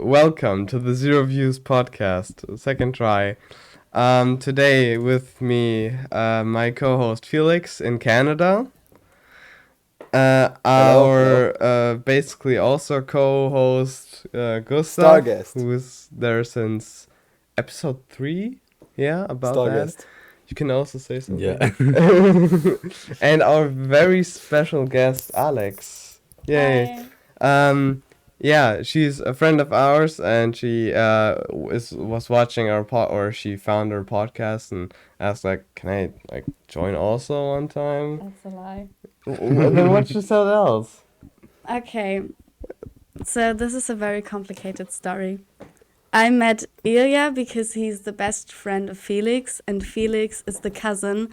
welcome to the Zero Views podcast, second try. Today with me, my co-host Felix in Canada. Hello. Our basically also co-host Star Gustav, guest. who's there since episode 3. Yeah, about Star that. guest. You can also say something. Yeah. And our very special guest, Alex. Yay. Hi. Yeah, she's a friend of ours, and she was watching our or she found our podcast and asked like, "Can I like join also one time?" That's a lie. Then what she said else? Okay, so this is a very complicated story. I met Ilya because he's the best friend of Felix, and Felix is the cousin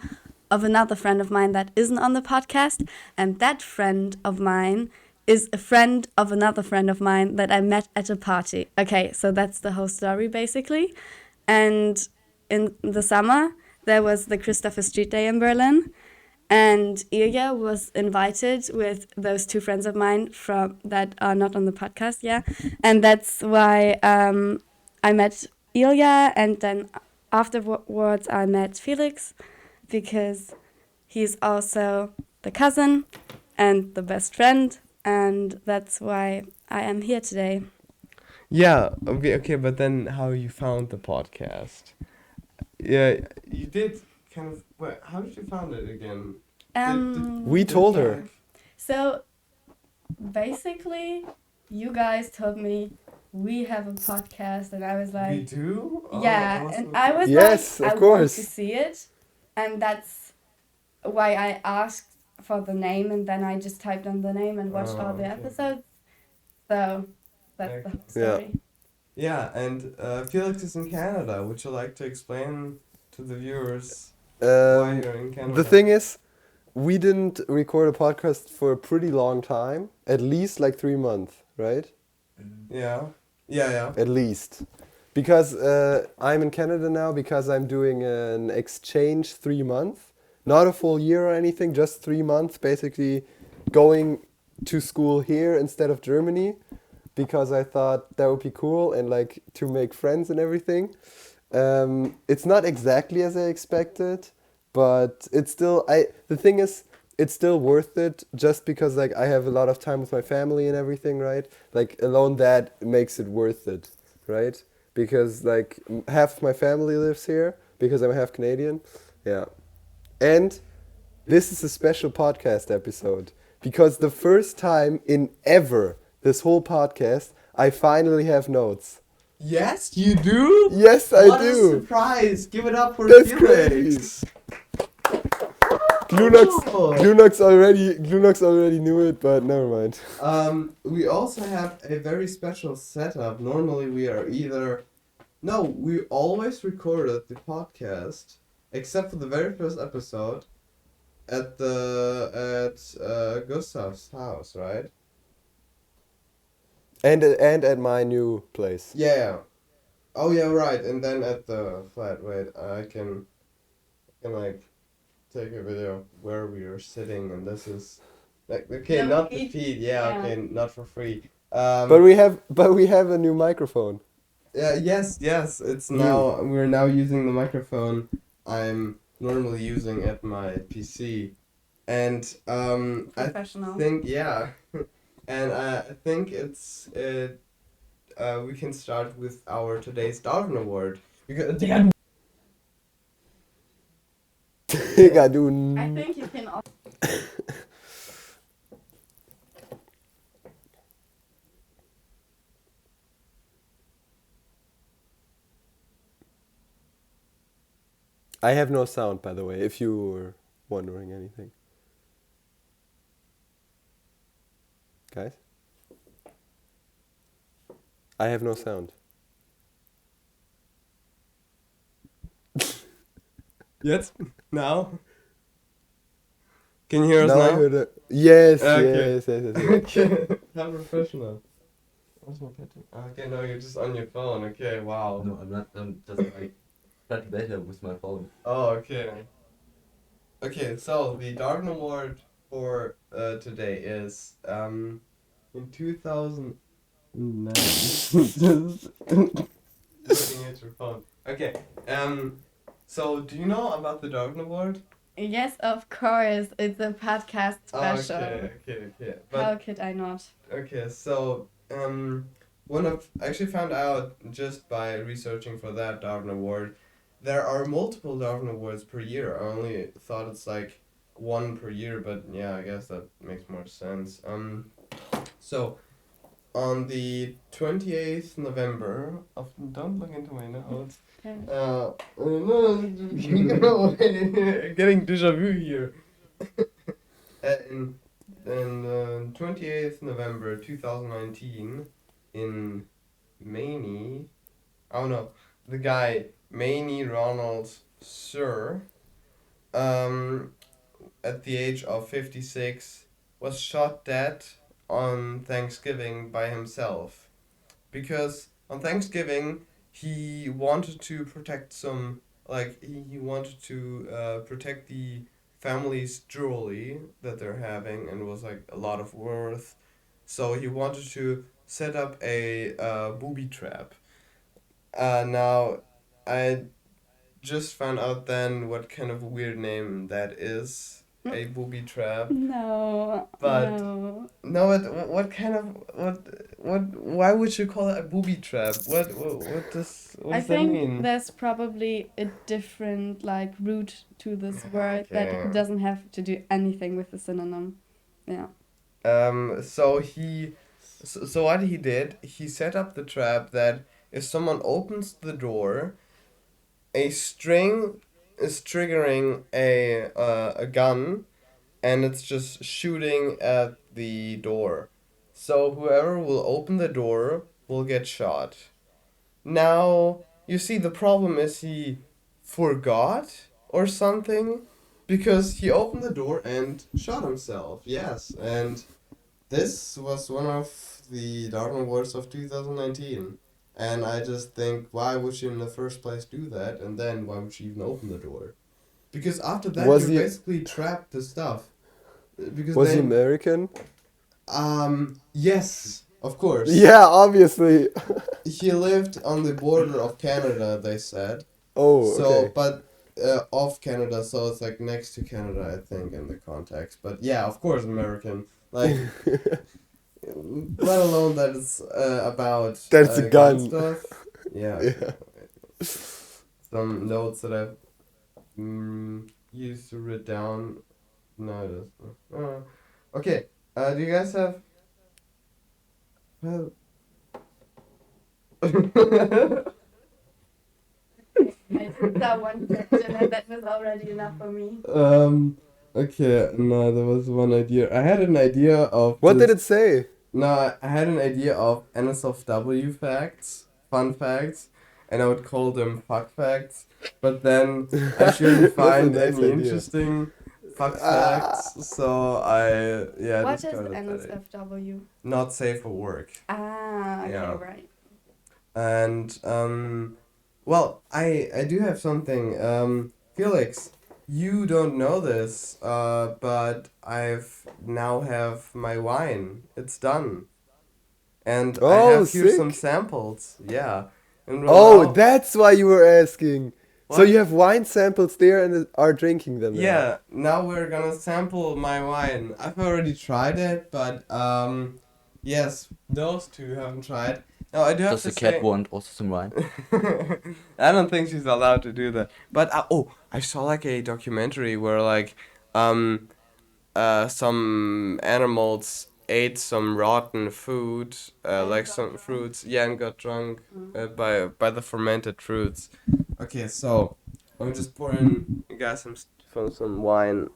of another friend of mine that isn't on the podcast, and that friend of mine is a friend of another friend of mine that I met at a party. Okay, so that's the whole story basically. And in the summer, there was the Christopher Street Day in Berlin, and Ilya was invited with those two friends of mine from that are not on the podcast, yeah. And that's why I met Ilya, and then afterwards I met Felix, because he's also the cousin and the best friend, and that's why I am here today. Yeah, okay, but then how you found the podcast? Yeah, you did kind of. How did you found it again? We told her. So basically, you guys told me we have a podcast, and I was We like, do? yeah, and I was Yes, like, of I course. want to see it, and that's why I asked for the name, and then I just typed on the name and watched all the okay. episodes. So that's the whole Yeah. story. Yeah, and Felix is in Canada. Would you like to explain to the viewers why you're in Canada? The thing is, we didn't record a podcast for a pretty long time. At least like 3 months, right? Yeah. Yeah. At least. Because I'm in Canada now because I'm doing an exchange 3 months. Not a full year or anything, just 3 months basically going to school here instead of Germany. Because I thought that would be cool and like to make friends and everything. It's not exactly as I expected, but it's still the thing is it's still worth it just because like I have a lot of time with my family and everything, right? Like alone that makes it worth it, right? Because like half of my family lives here because I'm half Canadian. Yeah. And this is a special podcast episode because the first time in ever this whole podcast, I finally have notes. Yes, you do? Yes, I What a do. surprise! Give it up for That's Felix! Glunox already knew it, but never mind. We also have a very special setup. Normally we always recorded the podcast, except for the very first episode, at Gustav's house, right? And at my new place. Yeah. Oh yeah, right. And then at the flat. Wait, I can like take a video where we are sitting, and this is like okay, No not the feed. feed. Yeah, Yeah. okay, not for free. But we have a new microphone. Yes. It's now we're now using the microphone I'm normally using at my PC, and I Professional. think and I think we can start with our today's Darwin Award because Digga, du. I think you can also. I have no sound, by the way, if you were wondering anything. Guys? I have no sound. Yes, now. Can you hear us I now? heard it. Yes, Okay. yes. Okay, how professional. Where's my pattern? Okay, no, you're just on your phone. Okay, wow. No, I'm not. I'm just like not better with my phone. Oh, okay. Okay, so the Darwin Award for today is in 2000. Nice. Just looking at your phone. Okay. So do you know about the Darwin Award? Yes, of course. It's a podcast special. Okay. How But could I not? okay, so one of I actually found out just by researching for that Darwin Award, there are multiple Darwin Awards per year. I only thought it's like one per year, but yeah, I guess that makes more sense. So on the 28th November of don't look into my notes. Okay. No, getting deja vu here. In 28th November 2019 in Maine. Oh no, the guy Maine Ronald Sir, um, at the age of 56, was shot dead on Thanksgiving by himself. Because on Thanksgiving, he wanted to protect some, like, he wanted to protect the family's jewelry that they're having, and it was like a lot of worth. So he wanted to set up a booby trap. Now, I just found out then what kind of weird name that is, a booby trap. No, But no. no, what kind of what? Why would you call it a booby trap? What I does that think mean? there's probably a different like root to this word Okay. that doesn't have to do anything with the synonym. Yeah. So so what he did, he set up the trap that if someone opens the door, a string is triggering a gun, and it's just shooting at the door. So whoever will open the door will get shot. Now, you see, the problem is he forgot or something because he opened the door and shot himself. Yes, and this was one of the Darwin Awards of 2019. And I just think, why would you in the first place do that? And then why would you even open the door? Because after that, Was you're he basically trapped to stuff. Because was he then, American? yes, of course. Yeah, obviously. He lived on the border of Canada, they said. Oh, So, okay. but of Canada, so it's like next to Canada, I think, in the context. But yeah, of course, American. Like, let alone that it's about That's a gun gun. stuff. Yeah. Yeah. Some notes that I've used to write down. No, it isn't. Okay. Do you guys have? Well. I took that one question and that was already enough for me. Okay, no, there was one idea. I had an idea of What did just- it say? No, I had an idea of NSFW facts, fun facts, and I would call them fuck facts. But then I shouldn't That's a find nice any idea. interesting fuck facts, so I What is discarded that. NSFW? Not safe for work. Ah, okay, Yeah. right. And well, I do have something. Felix, you don't know this, but I've now have my wine. It's done, and I Oh, have here some sick. samples. Yeah, and we're Oh, now- that's why you were asking. So What? you have wine samples there and are drinking them now. Yeah. Now we're gonna sample my wine. I've already tried it, but yes, those two haven't tried. Now I do have Does to the cat say. want also some wine? I don't think she's allowed to do that. But I saw like a documentary where like some animals ate some rotten food, And like got some drunk. fruits, yeah, and got drunk by the fermented fruits. Okay, so I'm just pouring you guys some wine.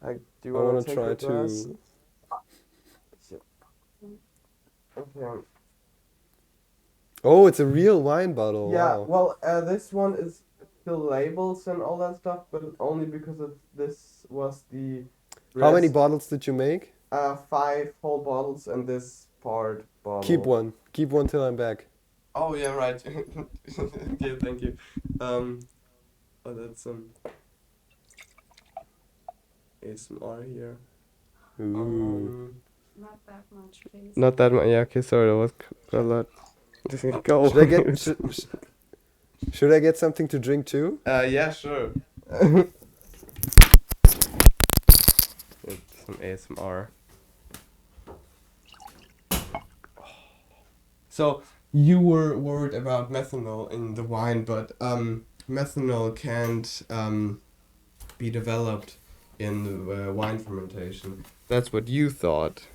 Do you I want want to to take try a glass? to. Okay. Oh, it's a real wine bottle. Yeah, Wow. well, this one is still labels and all that stuff, but only because this was the How many rest- bottles did you make? 5 whole bottles and this part bottle. Keep one. Keep one till I'm back. Oh yeah, right. Okay, thank you. Oh, that's some ASMR here. Ooh. Not that much, please. Not that much. Yeah, okay, sorry, that was a lot. Go. Should I get should I get something to drink too? Yeah, sure. It's some ASMR. So you were worried about methanol in the wine, but methanol can't be developed in wine fermentation. That's what you thought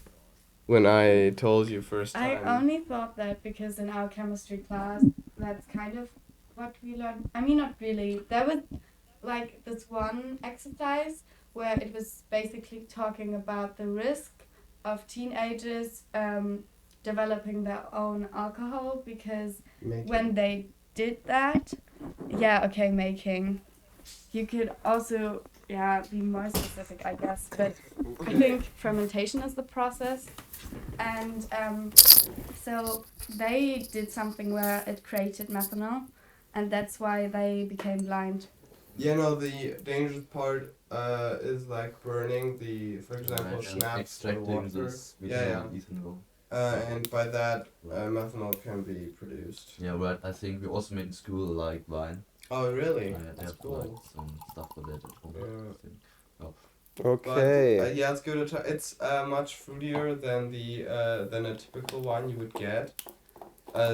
when I told you first I time. only thought that because in our chemistry class, that's kind of what we learned. I mean, not really. There was like this one exercise where it was basically talking about the risk of teenagers developing their own alcohol because when they did that, yeah, okay, making. You could also, yeah, be more specific, I guess, but I think fermentation is the process. And so they did something where it created methanol, and that's why they became blind. Yeah, no, the dangerous part is like burning the, for example, Right, and snaps or extracting water. this Yeah, ethanol. and by that, methanol can be produced. Yeah, right. I think we also made in school like wine. Oh, really? They That's have cool. like some stuff for that at home. Yeah. I think. Oh. Okay. But, yeah, it's good to try. It's much fruitier than than a typical wine you would get.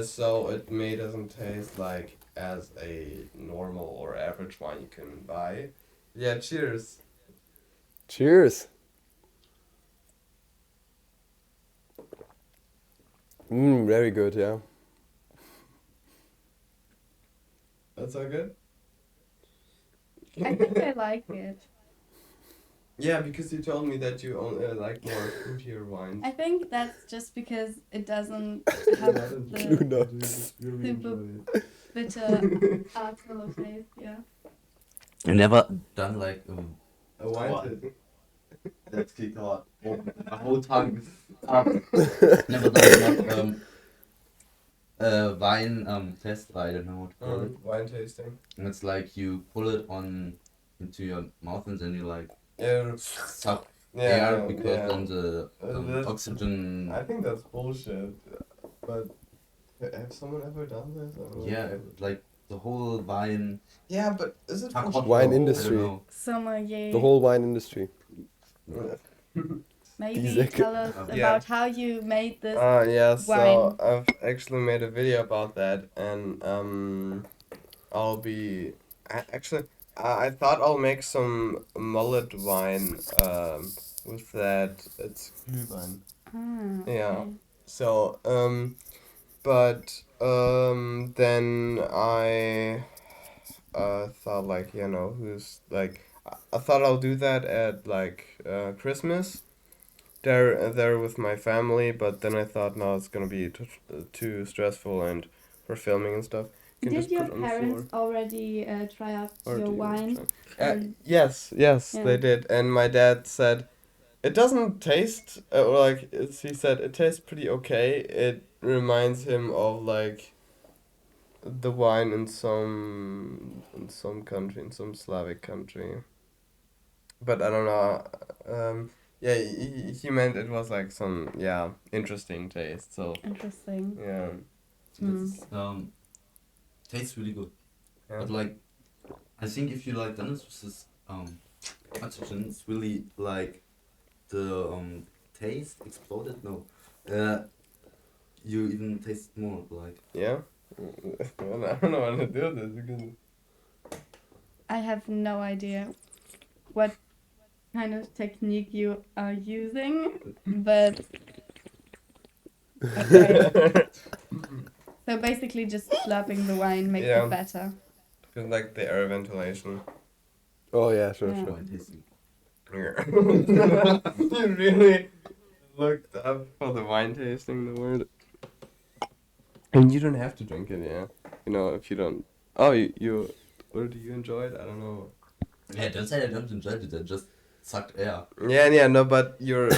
So it doesn't taste like as a normal or average wine you can buy. Yeah, cheers. Cheers. Very good, yeah. That's all good? I think I like it. Yeah, because you told me that you only like more fruitier wines. I think that's just because it doesn't have Blue the notes. super bitter alcohol taste, yeah. You never done like A wine What? tasting. Let's kick out a whole tongue. Never done wine test. I don't know what to call it. Wine tasting. And it's like you pull it on into your mouth and then you like Yeah, suck yeah, air because yeah. then the That's- oxygen. I think that's bullshit. But have someone ever done this? I don't know. Yeah, like the whole wine. Yeah, but is it for Wine show? industry. I don't know. Sommelier, The whole wine industry. maybe These tell us Yeah. about how you made this. Yeah, so wine. I've actually made a video about that, and I'll be I thought I'll make some mullet wine with that. It's Glühwein. Ah, Yeah. okay. So but then I thought like who's like I thought I'll do that at like Christmas. There with my family, but then I thought no, it's gonna be too stressful and for filming and stuff. You can Did just your put it on the parents already try out Or your do you wine? try? And- Yes, Yeah. they did, and my dad said it doesn't taste like he said it tastes pretty okay. It reminds him of like the wine in some country, in some Slavic country. But I don't know. Yeah, he meant it was like some interesting taste. So Interesting. yeah, It's, tastes really good. yeah. But like, I think if you like done this with this oxygen, it's really like the taste exploded. No, you even taste more like. Yeah. Well, I don't know how to do this because I have no idea what kind of technique you are using, but okay. So basically, just slurping the wine makes Yeah. it better. because like the air ventilation. Oh yeah, sure, Yeah. sure. Wine tasting. Yeah. You really looked up for the wine tasting the word. And you don't have to drink it, yeah. If you don't. Oh, you or do you enjoy it? I don't know. Yeah, don't say I don't enjoy it. I just sucked air. Yeah, no, but you're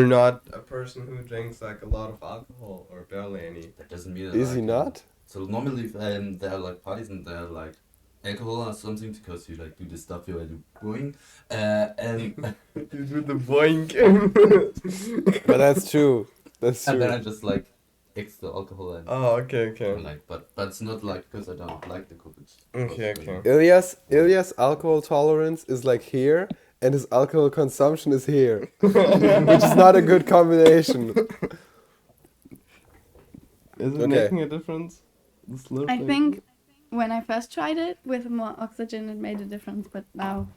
not a person who drinks like a lot of alcohol or barely any. That doesn't mean. Is that he I can- not? So normally, there are like parties and there are like alcohol or something because you like do the stuff you are doing, and You do the boink. But that's true. That's and then I true. just like extra alcohol and Oh, okay, okay. like, but it's not like because I don't like the cook. It's Okay, because, okay. Ilya's alcohol tolerance is like here, and his alcohol consumption is here, which is not a good combination. Is it Okay. making a difference? The slurp I thing? think when I first tried it with more oxygen, it made a difference, but now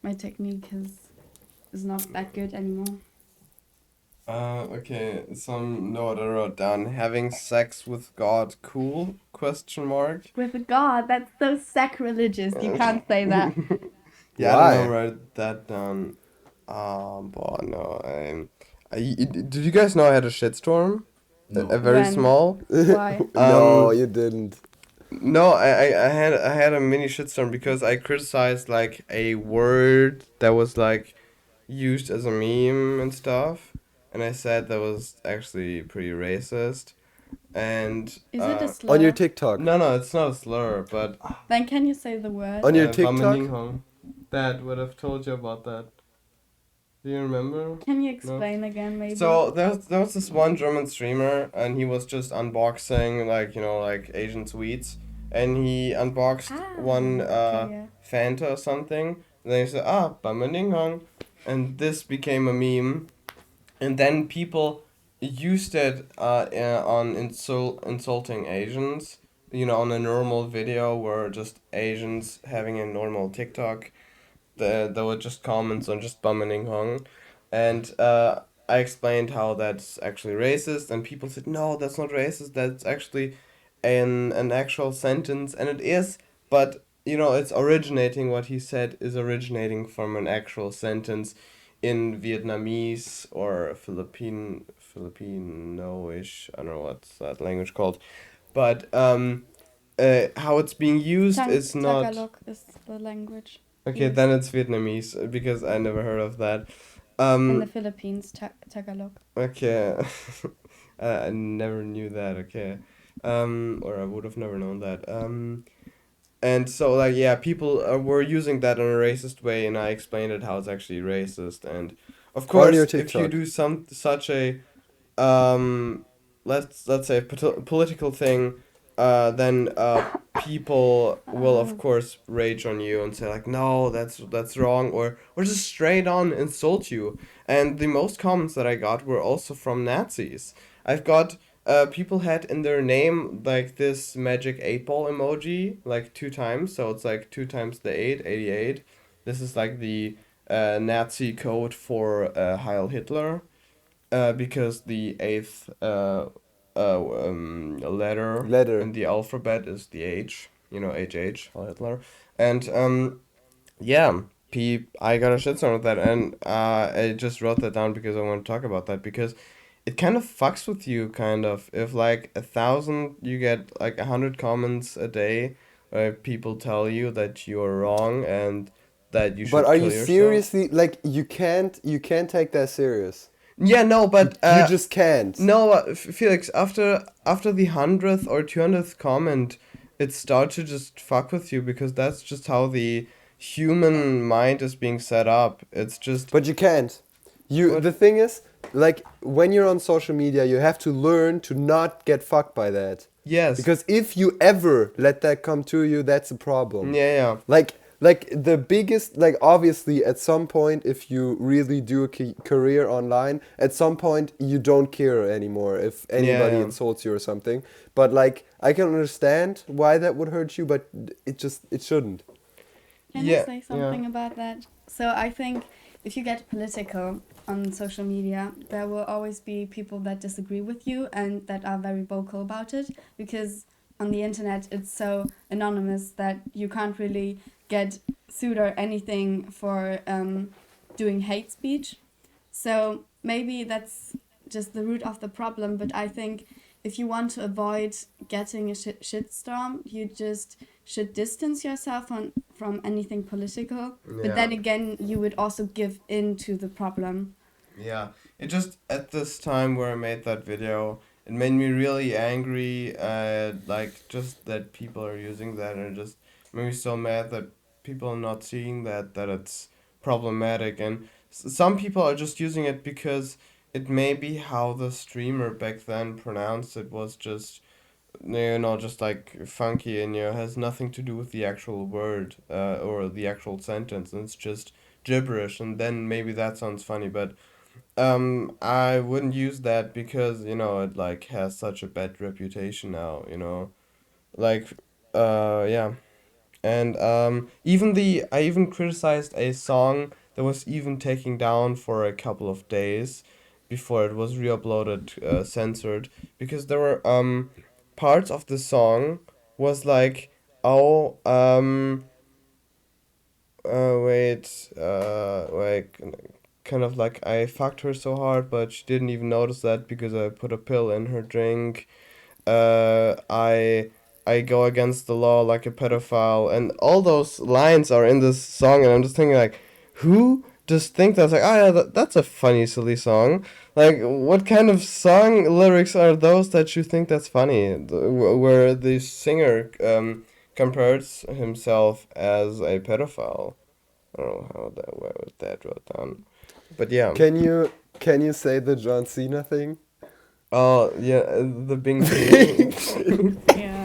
my technique is not that good anymore. Okay, some note I wrote down. Having sex with God cool? Question mark. With God, that's so sacrilegious. You can't say that. Yeah, I don't know, Why? write that down. But no, did you guys know I had a shitstorm? A no. very When? small? Why? No, Um, you didn't. no, I had a mini shitstorm because I criticized like a word that was like used as a meme and stuff, and I said that was actually pretty racist. And Is it a On your slur? TikTok. no, it's not a slur, but Then can you say the word? On your TikTok. Bameninghong. Dad would have told you about that. Do you remember? Can you explain again, maybe? So there was this one German streamer, and he was just unboxing like like Asian sweets, and he unboxed one okay, yeah. Fanta or something. And then he said, Bameninghong, and this became a meme, and then people used it on insulting Asians. On a normal video where just Asians having a normal TikTok, there were just comments on just Bamening Hong, and I explained how that's actually racist, and people said no, that's not racist. That's actually an actual sentence, and it is, but it's originating. What he said is originating from an actual sentence in Vietnamese or Filipino-ish. I don't know what's that language called, but how it's being used is not. Tagalog is the language. Okay, Yes. then it's Vietnamese because I never heard of that. In the Philippines, Tagalog. Okay, I never knew that. Okay, or I would have never known that. And so like yeah, people were using that in a racist way, and I explained it how it's actually racist. And of On your course, if you TikTok. do such a um, let's say political thing, then people will of course rage on you and say like no, that's wrong, or just straight on insult you. And the most comments that I got were also from Nazis. I've got people had in their name like this magic 8 ball emoji like 2 times, so it's like 2 times the 8, 88. This is like the Nazi code for Heil Hitler, because the eighth letter Letter. in the alphabet is the H. HH, Heil Hitler, and yeah, I got a shitstorm with that, and I just wrote that down because I want to talk about that because it kind of fucks with you, kind of. If like 1,000, you get like 100 comments a day where people tell you that you are wrong and that you But should are kill you yourself. seriously like you can't take that serious. Yeah, no, but You just can't. no, Felix. After the 100th or 200th comment, it starts to just fuck with you because that's just how the human mind is being set up. It's just But you can't. what? The thing is, like when you're on social media, you have to learn to not get fucked by that. Yes. Because if you ever let that come to you, that's a problem. Yeah, yeah. Like the biggest, like obviously at some point, if you really do a career online, at some point you don't care anymore if anybody Yeah. insults you or something. But like I can understand why that would hurt you, but it shouldn't. Can Yeah, I say something about that? So I think if you get political on social media, there will always be people that disagree with you and that are very vocal about it, because on the internet it's so anonymous that you can't really get sued or anything for doing hate speech. So maybe that's just the root of the problem, but I think if you want to avoid getting a shitstorm, you just should distance yourself from anything political. But then Yeah. again, you would also give in to the problem. Yeah, it just at this time where I made that video, it made me really angry. Like just that people are using that and just made me so mad that people are not seeing that it's problematic, and some people are just using it because it may be how the streamer back then pronounced it was just just like funky, and has nothing to do with the actual word or the actual sentence, and it's just gibberish, and then maybe that sounds funny, but I wouldn't use that because it like has such a bad reputation now, like yeah. And I even criticized a song that was even taken down for a couple of days before it was re-uploaded, censored, because there were parts of the song was like, oh, wait, kind of like I fucked her so hard, but she didn't even notice that because I put a pill in her drink. I go against the law like a pedophile, and all those lines are in this song, and I'm just thinking like, who just think that's like, oh yeah, that's a funny, silly song. Like, what kind of song lyrics are those that you think that's funny? Where the singer compares himself as a pedophile. I don't know where was that wrote down, but yeah. Can you say the John Cena thing? Oh yeah, the Bing King. Yeah.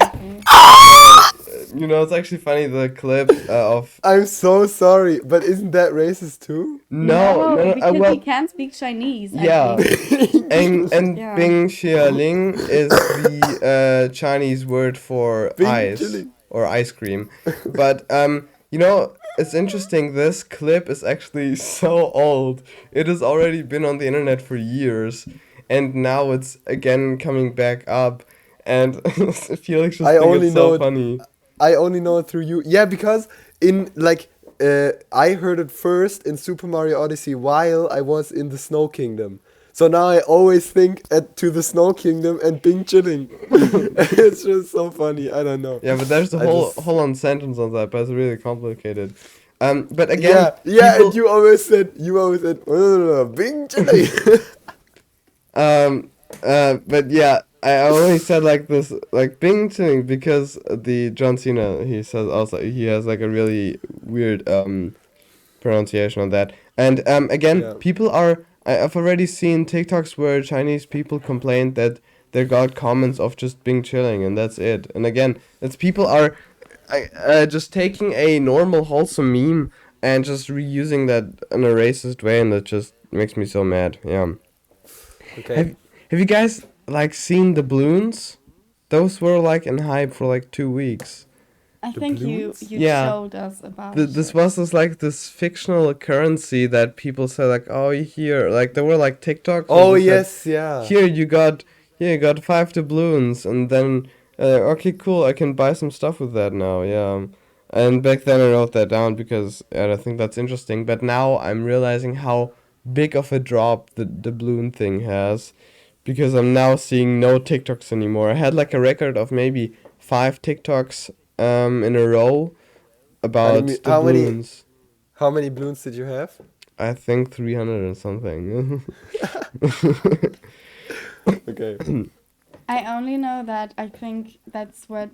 Okay. It's actually funny, the clip of I'm so sorry, but isn't that racist too? no, because well, he can't speak Chinese. yeah, I think. and Yeah. Bing Xiaoling is the Chinese word for Bing ice chilling. or ice cream, but it's interesting. This clip is actually so old. It has already been on the internet for years, and now it's again coming back up, and Felix just I think only it's know so it- funny. I only know it through you. Yeah, because in like I heard it first in Super Mario Odyssey while I was in the Snow Kingdom. So now I always think to the Snow Kingdom and Bing chilling. It's just so funny. I don't know. Yeah, but there's a I whole just- whole on sentence on that, but it's really complicated. But again, yeah, people, and you always said Bing chilling. but yeah, I only said like this, like Bing thing, because the John Cena, he says also he has like a really weird pronunciation on that. And again, Yeah. people are. I've already seen TikToks where Chinese people complained that they got comments of just Bing chilling, and that's it. And again, it's people are just taking a normal wholesome meme and just reusing that in a racist way, and that just makes me so mad. Yeah. Okay. Have you guys like seen the balloons? Those were like in hype for like 2 weeks. I The think you balloons? Yeah. showed us about This it. was this fictional currency that people said like, oh, here, like there were like TikToks. Oh that said, yes, yeah. Here you got 5 doubloons, and then okay, cool, I can buy some stuff with that now. Yeah. And back then I wrote that down because I think that's interesting. But now I'm realizing how big of a drop the doubloon thing has, because I'm now seeing no TikToks anymore. I had like a record of maybe 5 TikToks in a row about mean, how many- doubloons. How many balloons did you have? I think 300 or something. Okay. I only know that I think that's what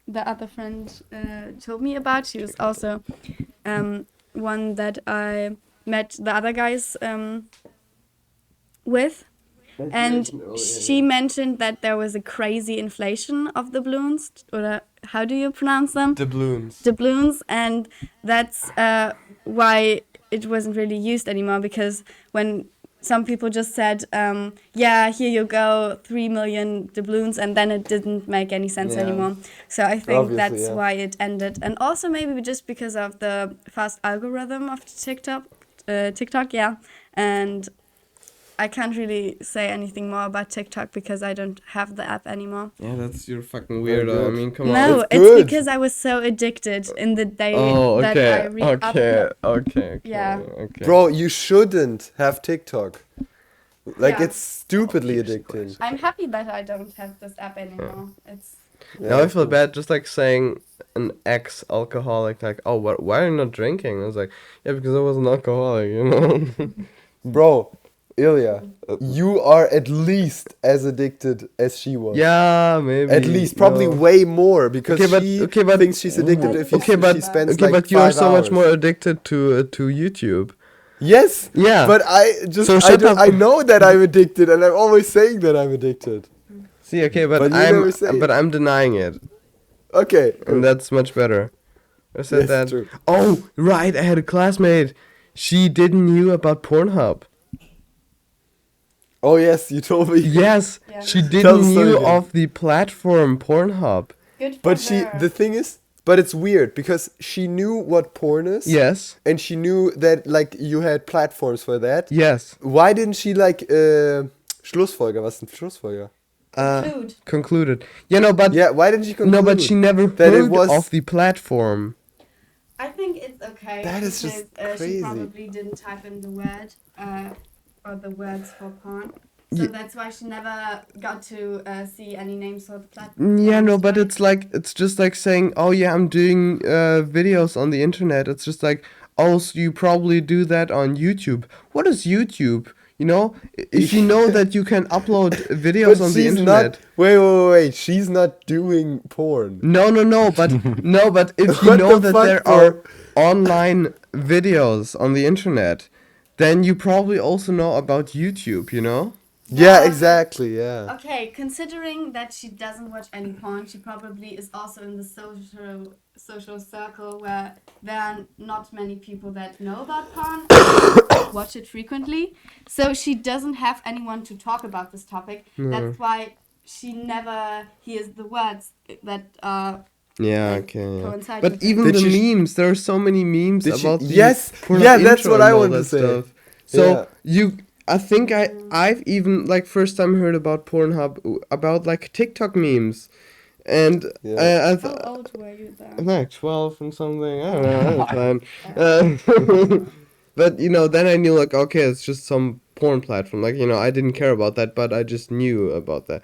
the other friend told me about. She was also one that I met the other guys with. And she mentioned that there was a crazy inflation of the balloons, or how do you pronounce them? Doubloons. Doubloons, and that's why it wasn't really used anymore, because when some people just said, yeah, here you go, 3 million doubloons, and then it didn't make any sense Yeah. anymore. So I think Obviously, that's yeah. why it ended. And also maybe just because of the fast algorithm of TikTok, yeah. And I can't really say anything more about TikTok because I don't have the app anymore. Yeah, that's your fucking Very weirdo. I good. mean, come on. No, It's it's good. because I was so addicted in the day Oh, that okay, I okay. Yeah. Okay. Bro, you shouldn't have TikTok. Like Yeah. it's stupidly addicting. I'm happy that I don't have this app anymore. It's Now I Yeah, feel cool. bad just like saying an ex-alcoholic, like, oh, why are you not drinking? I was like, yeah, because I was an alcoholic, Bro, Ilya, you are at least as addicted as she was. Yeah, maybe. At least, probably no. way more, because Okay, but thinks she's addicted if okay, but she spends okay, like but you are 5 so much hours. more addicted to YouTube. Yes, Yeah. but I just So shut up. I know that I'm addicted, and I'm always saying that I'm addicted. See, okay, but But you never say it. I'm denying it, Okay, and good. that's much better. I said Yes, that. true. Oh, right, I had a classmate. She didn't knew about Pornhub. Oh yes, you told me. Yes, Yeah. she Tell didn't the story knew again. of the platform Pornhub. Good for But she, her. the thing is, but it's weird because she knew what porn is. Yes, And she knew that like you had platforms for that. yes. Why didn't she like Schlussfolger? Was ist ein Schlussfolger? Conclude. Concluded. Yeah, no, but Yeah, why didn't she conclude? no, but she never that it heard was of the platform. I think it's okay. That is because, just She crazy. probably didn't type in the word or the words for porn. So Ye- that's why she never got to see any names for the platform. Yeah, no, but it's just like saying, oh yeah, I'm doing videos on the internet. It's just like, oh, so you probably do that on YouTube. What is YouTube? You know, if you know that you can upload videos But on the she's internet. not. Wait. She's not doing porn. No, but no, but if you What know the that fuck, there bro? are online videos on the internet, then you probably also know about YouTube, you know? Yeah, Yeah. exactly. Yeah. Okay, considering that she doesn't watch any porn, she probably is also in the social circle where there are not many people that know about porn, watch it frequently. So she doesn't have anyone to talk about this topic. That's why she never hears the words that Yeah, like, okay. Yeah. coincide But with it. even Did the she- memes, there are so many memes Did she- about the Yes, porn yeah, of that's intro what and I all wanted that to say. stuff. So Yeah. I think I've even like first time heard about Pornhub about like TikTok memes, and Yeah. I How old were you I'm then? like 12 and something. I don't know. At the time. But you know, then I knew like okay, it's just some porn platform. Like you know, I didn't care about that, but I just knew about that.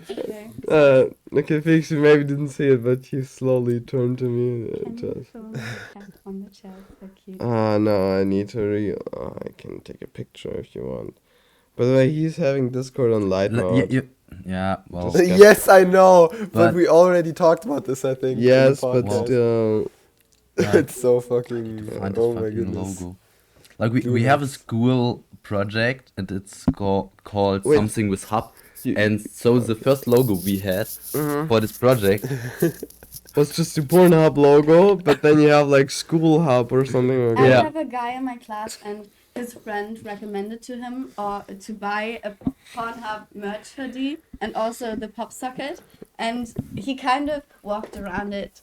Okay. Okay, Felix, you maybe didn't see it, but he slowly turned to me. Can To you us. film the cat on the chair? So cute. No, I need to I can take a picture if you want. By the way, he's having Discord on light mode. Yeah, well, Just- Yes, I know, but But- we already talked about this. I think. in the Yes, but podcast. still. It's so fucking. find Oh the my fucking goodness. logo. Like Do we have a that. school project and it's called Wait. something with hub. You- And so the first logo we had Mhm. for this project, Was just the Pornhub logo, but then you have like School Hub or something like I that. Yeah. have a guy in my class, and his friend recommended to him to buy a Pornhub merch hoodie and also the pop socket, and he kind of walked around it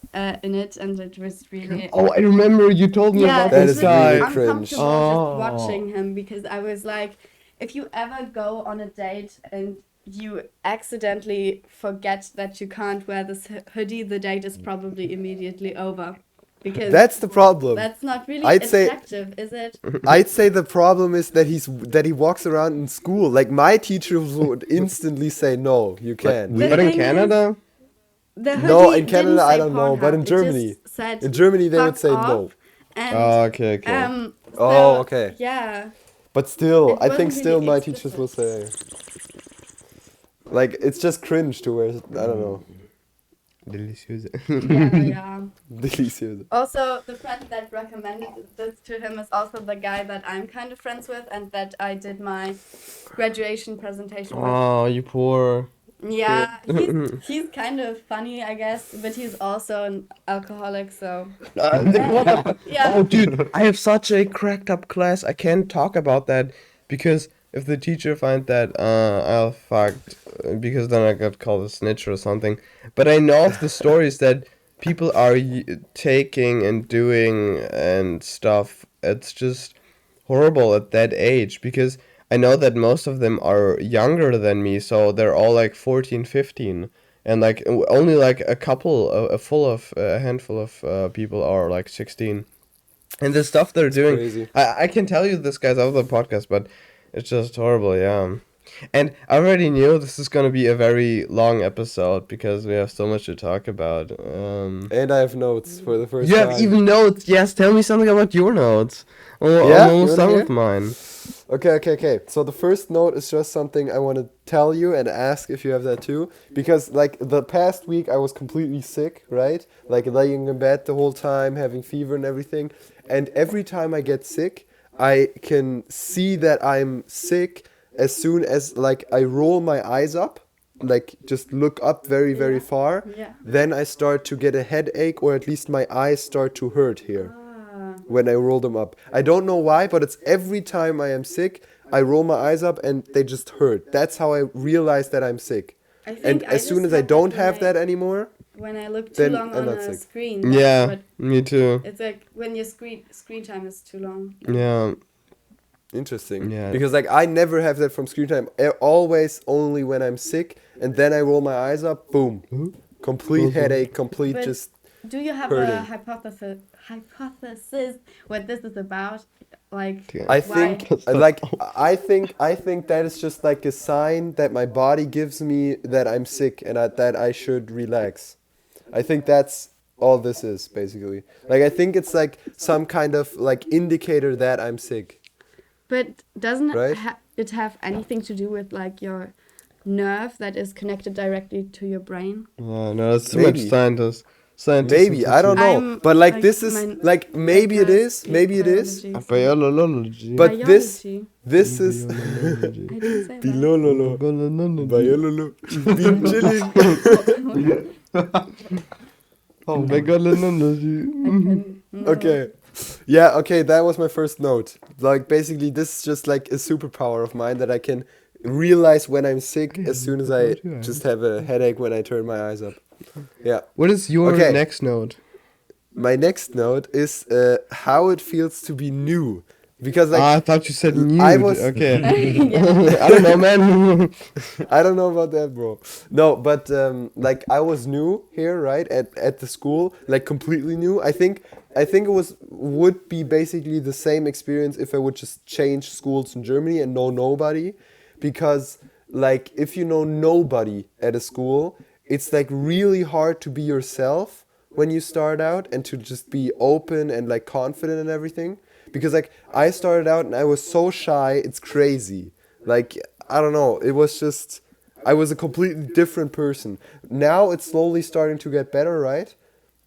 in it, and it was really Oh, I remember you told me yeah, about That it this is was guy. really cringe. uncomfortable Oh. just watching him because I was like, if you ever go on a date and you accidentally forget that you can't wear this hoodie, the date is probably immediately over. Because That's the problem. that's not really I'd say- attractive, is it? I'd say the problem is that he walks around in school. Like my teachers would instantly say, "No, you can't." we- But in thing is, Canada? the No, hoodie in Canada, didn't I say don't know, but in Pornhub, it Germany- just said in Germany, they would fuck say off, no. And, Oh, okay. so, Okay. Yeah. But still, It I think wasn't still really my teachers will say, like, it's just cringe to wear. I don't know. Delicious. Yeah. Delicious. Also, the friend that recommended this to him is also the guy that I'm kind of friends with and that I did my graduation presentation with. Oh, you poor. Yeah, he's kind of funny, I guess, but he's also an alcoholic, so. Yeah. Oh, dude, I have such a cracked up class. I can't talk about that because if the teacher find that, I'll fucked because then I got called a snitch or something. But I know of the stories that people are taking and doing and stuff. It's just horrible at that age because I know that most of them are younger than me, so they're all like 14, 15. And like only like a handful of people are like 16. And the stuff they're doing, Crazy. I can tell you this guy's out of the podcast, but it's just horrible, yeah. And I already knew this is gonna be a very long episode because we have so much to talk about. And I have notes for the first You time. have even notes. Yes, tell me something about your notes. Oh, Yeah? I'm You almost wanna done hear? with mine. Okay. So the first note is just something I want to tell you and ask if you have that too. Because like the past week I was completely sick, right? Like laying in bed the whole time, having fever and everything. And every time I get sick, I can see that I'm sick as soon as like I roll my eyes up, like just look up very Yeah. far. Yeah. Then I start to get a headache, or at least my eyes start to hurt here Ah. when I roll them up. I don't know why, but it's every time I am sick, I roll my eyes up and they just hurt. That's how I realize that I'm sick. I think And I as soon just as I have don't that have that anymore, when I look too then long I'm on not a sick. screen. That's Yeah, what- me too. It's like when your screen time is too long. Yeah, interesting. Yeah. Because like I never have that from screen time. Always only when I'm sick, and then I roll my eyes up, boom, complete headache, complete But just. do you have hurting. a hypothesis what this is about? Like I why? think I think that is just like a sign that my body gives me that I'm sick and that I should relax. I think that's all this is basically. Like I think it's like some kind of like indicator that I'm sick. But doesn't Right? it have anything to do with like your nerve that is connected directly to your brain? Oh, no, that's too Maybe. much scientists. Maybe I don't know, I'm, but like like, this is my like maybe it class is, maybe it is, biology, so- Biology. but this Biology. this is I didn't say that. Bilololo. Biololo. Been chilling. Oh, biology. No. Okay. Yeah, okay, that was my first note. Like basically this is just like a superpower of mine that I can realize when I'm sick as soon as I just have a headache when I turn my eyes up. Yeah. What is your Okay. next note? My next note is how it feels to be new. Because like I thought you said nude. I was- Okay. I don't know, man. I don't know about that, bro. No, but like I was new here, right, at the school, like completely new. I think it would be basically the same experience if I would just change schools in Germany and know nobody, because like if you know nobody at a school, it's like really hard to be yourself when you start out and to just be open and like confident and everything. Because like I started out and I was so shy, it's crazy. Like I don't know, it was just I was a completely different person. Now it's slowly starting to get better, right?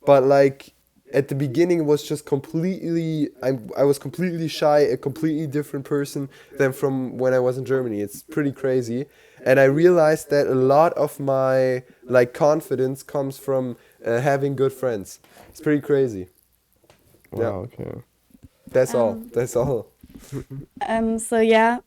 But like at the beginning it was just completely I was completely shy, a completely different person than from when I was in Germany. It's pretty crazy. And I realized that a lot of my like confidence comes from having good friends. It's pretty crazy. Wow, okay. That's all. That's all. So yeah,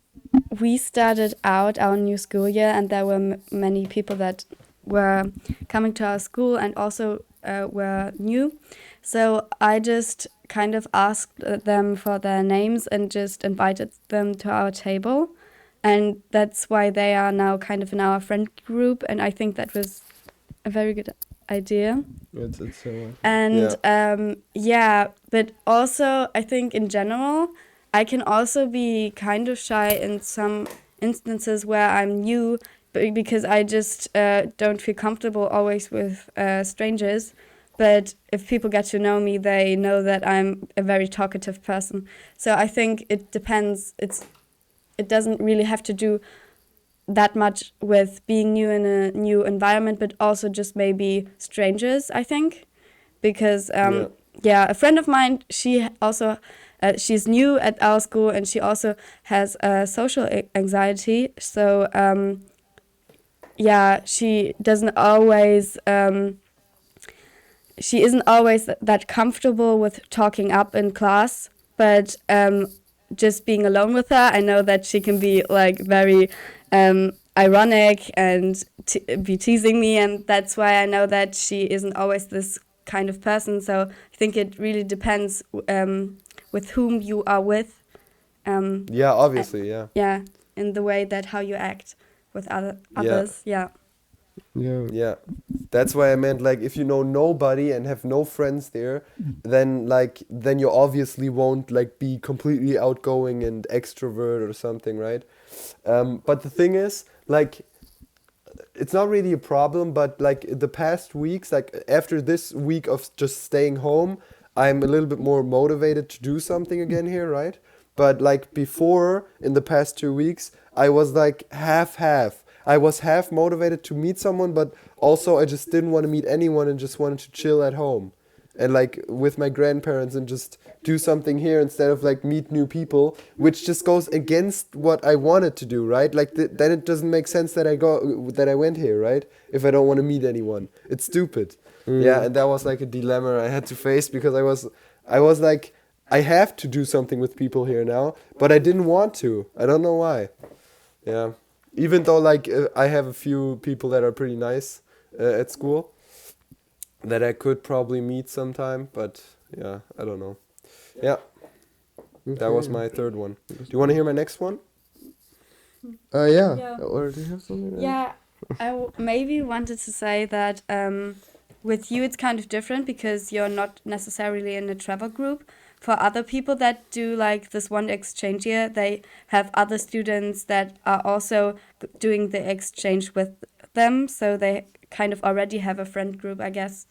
we started out our new school year, and there were many people that were coming to our school and also were new. So I just kind of asked them for their names and just invited them to our table, and that's why they are now kind of in our friend group. And I think that was a very good idea. It's so. And yeah, but also I think in general, I can also be kind of shy in some instances where I'm new because I just don't feel comfortable always with strangers. But if people get to know me, they know that I'm a very talkative person. So I think it depends. It doesn't really have to do that much with being new in a new environment, but also just maybe strangers, I think. Because, yeah, a friend of mine, she also, she's new at our school and she also has social anxiety. So, yeah, she doesn't always, she isn't always that comfortable with talking up in class, but just being alone with her, I know that she can be like very ironic and be teasing me, and that's why I know that she isn't always this kind of person. So I think it really depends with whom you are with. Yeah, obviously, yeah. Yeah, in the way that how you act with others. Yeah. Yeah. Yeah. That's why I meant like if you know nobody and have no friends there, then you obviously won't like be completely outgoing and extrovert or something, right? But the thing is, like, it's not really a problem, but like the past weeks, like after this week of just staying home, I'm a little bit more motivated to do something again here, right? But like before, in the past 2 weeks, I was like half half. I was half motivated to meet someone, but also I just didn't want to meet anyone and just wanted to chill at home and like with my grandparents and just do something here instead of like meet new people, which just goes against what I wanted to do, right? Like then it doesn't make sense that I went here, right? If I don't want to meet anyone, it's stupid. Yeah, and that was like a dilemma I had to face because I was like I have to do something with people here now, but I didn't want to. I don't know why. Yeah, even though like I have a few people that are pretty nice at school that I could probably meet sometime, but yeah, I don't know. Yeah, that was my third one. Do you want to hear my next one? Yeah. Yeah. Or do you have something? Yeah, maybe wanted to say that with you it's kind of different because you're not necessarily in a travel group. For other people that do like this one exchange year, they have other students that are also doing the exchange with them, so they kind of already have a friend group, I guess.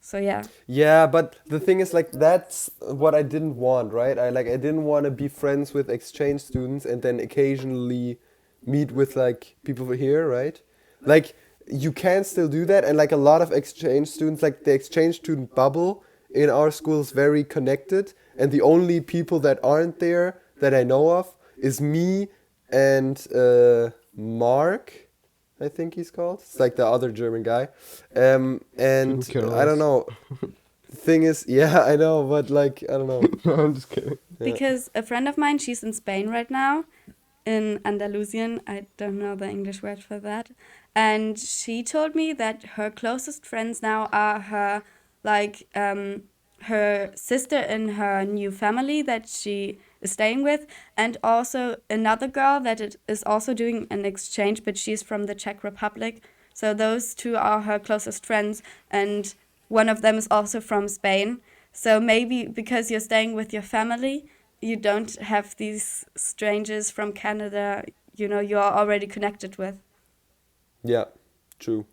So yeah. Yeah, but the thing is like that's what I didn't want, right? I didn't want to be friends with exchange students and then occasionally meet with like people here, right? Like you can still do that and like a lot of exchange students like the exchange student bubble in our school is very connected and the only people that aren't there that I know of is me and Mark, I think he's called. It's like the other German guy. And Who cares? I don't know. The thing is, yeah, I know, but like, I don't know. No, I'm just kidding. Yeah. Because a friend of mine, she's in Spain right now, in Andalusian. I don't know the English word for that. And she told me that her closest friends now are her, like, her sister in her new family that she is staying with, and also another girl that is also doing an exchange, but she's from the Czech Republic. So those two are her closest friends, and one of them is also from Spain. So maybe because you're staying with your family, you don't have these strangers from Canada, you're already connected with. Yeah, true.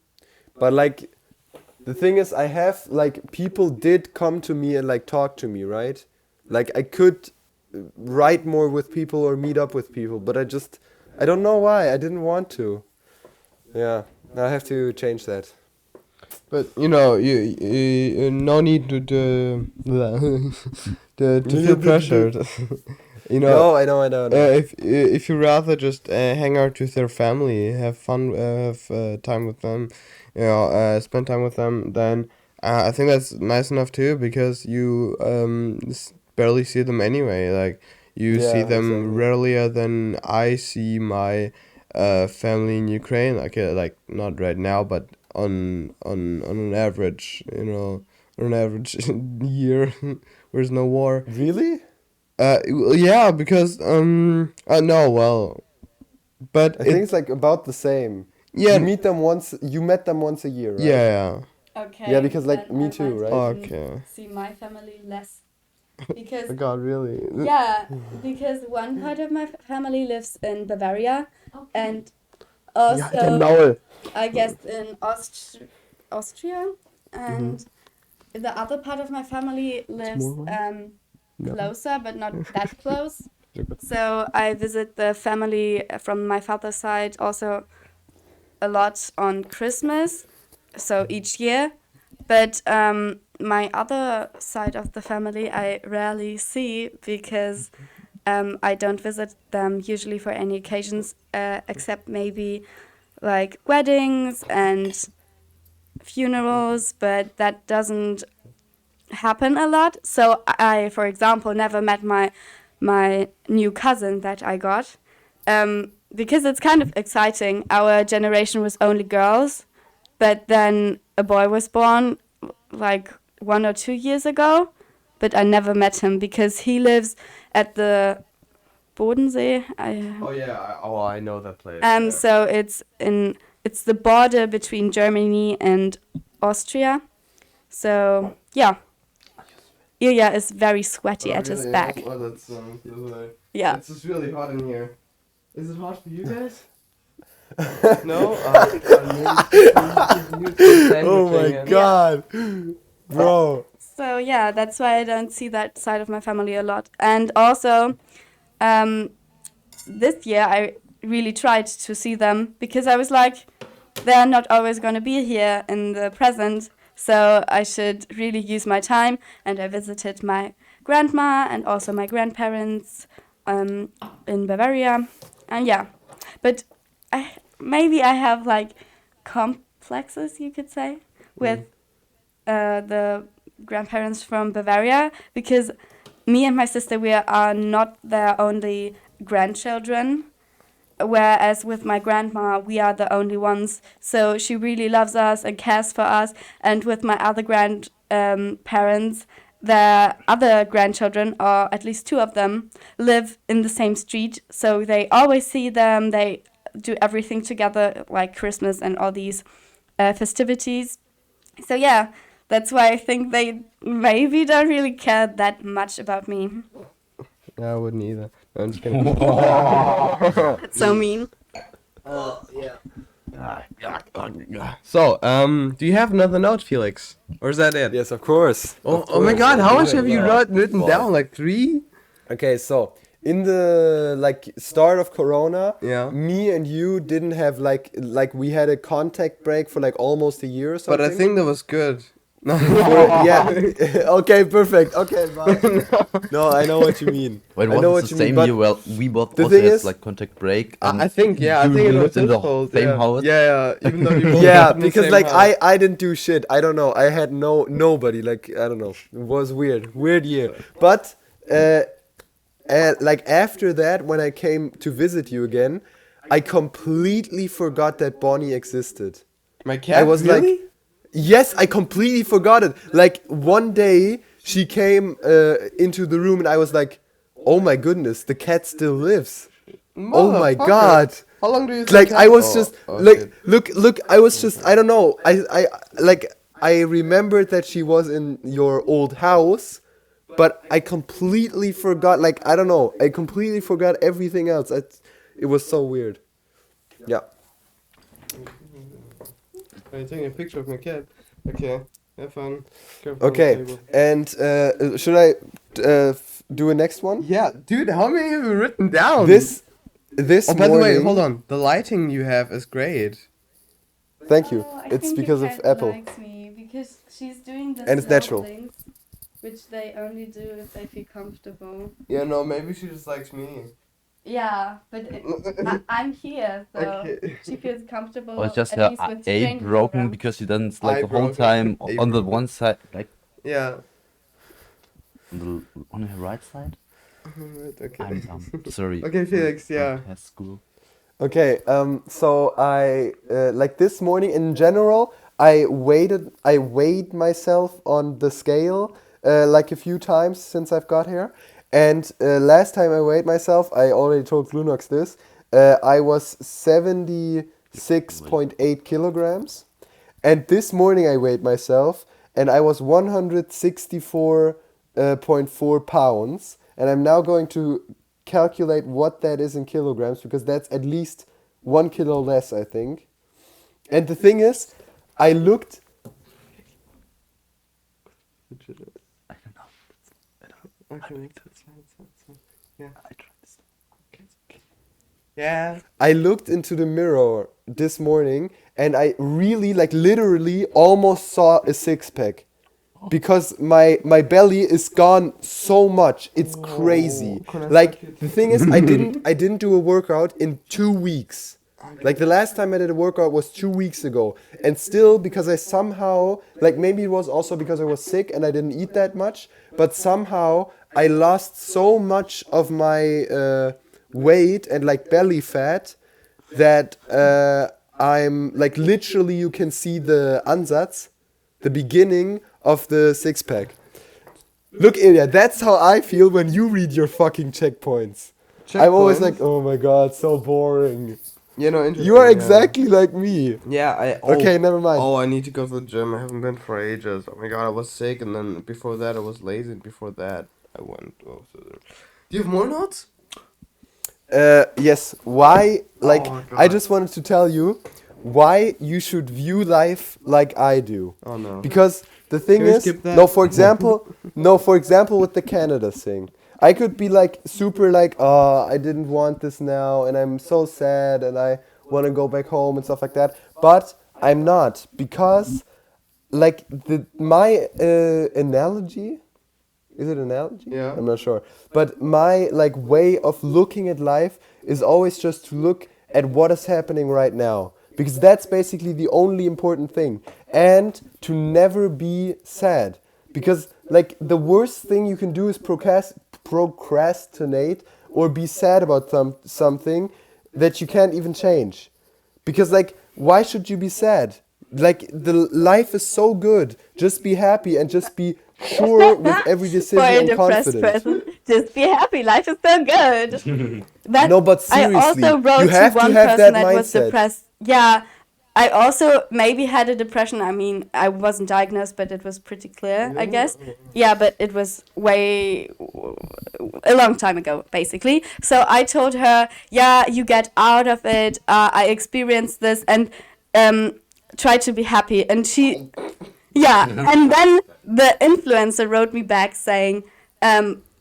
But like, the thing is, I have like people did come to me and like talk to me, right? Like I could write more with people or meet up with people, but I don't know why. I didn't want to. Yeah, I have to change that. But you no need to feel pressured. No, I know. If you rather just hang out with your family, have fun, have time with them, spend time with them, then I think that's nice enough too because you barely see them anyway. Like you Yeah, see them exactly. rarelier than I see my family in Ukraine. Like not right now, but on an average, on an average year, where's no war. Really? Yeah, because no, well, but I think it's like about the same. yeah, You met them once a year, right? yeah, Okay. Yeah, because, like, then me I too, might right? even Okay. see my family less. Because yeah. God, really? yeah, because one part of my family lives in Bavaria, and also Maul. I guess in Austria, and the other part of my family lives closer, but not that close. So I visit the family from my father's side also a lot on Christmas, so each year. But my other side of the family I rarely see because I don't visit them usually for any occasions except maybe like weddings and funerals, but that doesn't happen a lot. So I, for example, never met my new cousin that I got because it's kind of exciting. Our generation was only girls, but then a boy was born like 1 or 2 years ago, but I never met him because he lives at the Bodensee. Oh yeah, I know that place. So it's in it's the border between Germany and Austria. So yeah, Ilya is very sweaty at his back. That's what that song feels like. Yeah. It's just really hot in here. Is it hot for you guys? No? Oh my god, bro. So yeah, that's why I don't see that side of my family a lot. And also, this year I really tried to see them because I was like, they're not always going to be here in the present, so I should really use my time. And I visited my grandma and also my grandparents in Bavaria. And yeah, but maybe I have like complexes, you could say, with the grandparents from Bavaria, because me and my sister, we are not their only grandchildren, whereas with my grandma, we are the only ones. So she really loves us and cares for us. And with my other grandparents, the other grandchildren, or at least two of them, live in the same street. So they always see them. They do everything together, like Christmas and all these festivities. So yeah, that's why I think they maybe don't really care that much about me. I wouldn't either. No, I'm just kidding. That's so mean. So, do you have another note, Felix? Or is that it? Yes, of course. Oh my god, how much have you written down? Like 3? Okay, so in the start of Corona, Yeah. me and you didn't have like we had a contact break for like almost a year or But something. I think that was good. No. Yeah. Okay, perfect. Okay, bye. No, I know what you mean. Wait, I know was what it you the mean, same but year? Well, we both the also thing had is- like contact break. I think, yeah, I you think it was lived in his the fault, same yeah. house. Yeah, even though you both Yeah, lived in the because same like house. I didn't do shit. I don't know. I had nobody. Like I don't know. It was weird year. But like after that, when I came to visit you again, I completely forgot that Bonnie existed. My cat, I was really? like, yes, I completely forgot it. Like one day she came into the room and I was like, oh my goodness, the cat still lives. Oh my Motherfucker. god. How long do you think Like I was Oh, just oh, like shit. look I was just I don't know. I remembered that she was in your old house, but I completely forgot, like I don't know. I completely forgot everything else. It was so weird. Yeah. I'm taking a picture of my cat. Okay, have fun. Careful on the Okay. table. And should I do a next one? Yeah, dude, how many have you written down? This Oh, by the way, morning- hold on. The lighting you have is great. Thank you. Oh, I It's think because your of cat Apple. likes me because she's doing the And it's slow natural. things, which they only do if they feel comfortable. Yeah, no, maybe she just likes me. Yeah, but I'm here, so Okay. she feels comfortable. Or just at her least with A strangers broken around. because you done like Eye the whole broken. time A on the broken. one side, like Yeah. on her right side. Right, okay. I'm sorry. Okay, Felix, yeah. At school. Okay, so I like this morning in general, I weighed myself on the scale like a few times since I've got here. And last time I weighed myself, I already told Glunox this, I was 76.8 kilograms. And this morning I weighed myself and I was 164.4 pounds. And I'm now going to calculate what that is in kilograms because that's at least 1 kilo less, I think. And the thing is, I looked. I don't know. Okay, that's fine. Yeah. I tried this. Yeah. I looked into the mirror this morning and I really, like literally, almost saw a six pack. Because my belly is gone so much, it's crazy. can I Like suck it? the thing is, I didn't do a workout in 2 weeks. Like the last time I did a workout was 2 weeks ago, and still because I somehow, like maybe it was also because I was sick and I didn't eat that much, but somehow I lost so much of my weight and like belly fat that I'm like literally you can see the Ansatz, the beginning of the six pack. Look, Ilya, that's how I feel when you read your fucking checkpoints. I'm always like, oh my god, so boring. Yeah, no, interesting. You are yeah. exactly like me. Yeah, Okay, never mind. Oh, I need to go to the gym. I haven't been for ages. Oh my god, I was sick, and then before that I was lazy, and before that I went. Oh, so do you have more notes? Yes. Why? Like, Oh, I God. just wanted to tell you why you should view life like I do. Oh no. Because the thing Can we is, skip that? no, for example, with the Canada thing, I could be like super like, oh, I didn't want this now, and I'm so sad, and I want to go back home and stuff like that. But I'm not, because like my analogy. Is it an analogy? Yeah. I'm not sure. But my like way of looking at life is always just to look at what is happening right now. Because that's basically the only important thing. And to never be sad. Because like the worst thing you can do is procrastinate or be sad about something that you can't even change. Because like why should you be sad? Like the life is so good. Just be happy and just be sure with every For decision a and depressed confident. person, just be happy. Life is so good. That No, but I seriously, also wrote you have to to one have person that that was mindset. depressed. Yeah, I also maybe had a depression. I mean, I wasn't diagnosed, but it was pretty clear, I guess. Yeah, but it was way a long time ago, basically. So I told her, yeah, you get out of it. I experienced this and try to be happy. And she, yeah, and then the influencer wrote me back saying,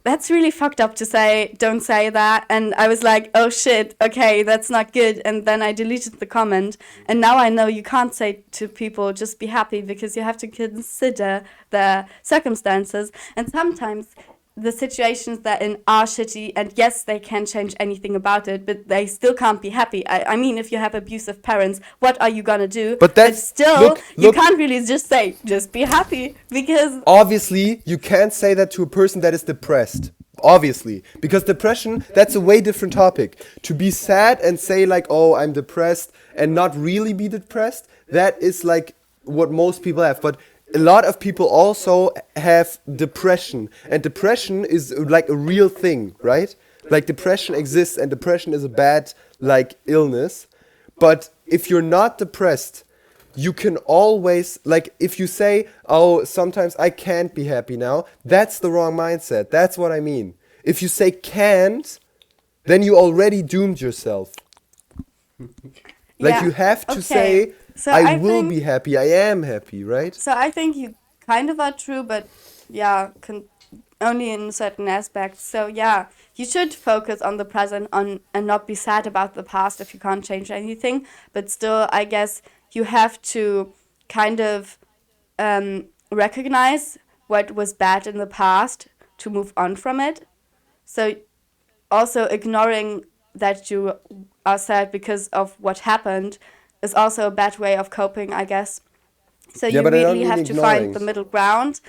that's really fucked up to say, don't say that. And I was like, oh shit, okay, that's not good. And then I deleted the comment. And now I know you can't say to people, just be happy, because you have to consider the circumstances. And sometimes the situations they're in are shitty, and yes, they can't change anything about it, but they still can't be happy. I mean, if you have abusive parents, what are you gonna do? But that's still, you look. can't really just say, just be happy, because Obviously, you can't say that to a person that is depressed. Obviously, because depression, that's a way different topic. To be sad and say like, oh, I'm depressed, and not really be depressed, that is like what most people have. But a lot of people also have depression, and depression is like a real thing, right? Like depression exists, and depression is a bad like illness. But if you're not depressed, you can always, like, if you say, oh, sometimes I can't be happy now, that's the wrong mindset. That's what I mean. If you say can't, then you already doomed yourself. Like, yeah, you have to okay. say, So I I will think- be happy, I am happy, right? So I think you kind of are true, but yeah, only in certain aspects. So yeah, you should focus on the present and not be sad about the past if you can't change anything. But still, I guess you have to kind of recognize what was bad in the past to move on from it. So also ignoring that you are sad because of what happened is also a bad way of coping, I guess. So Yeah, you but I don't really mean have to ignoring. find the middle ground.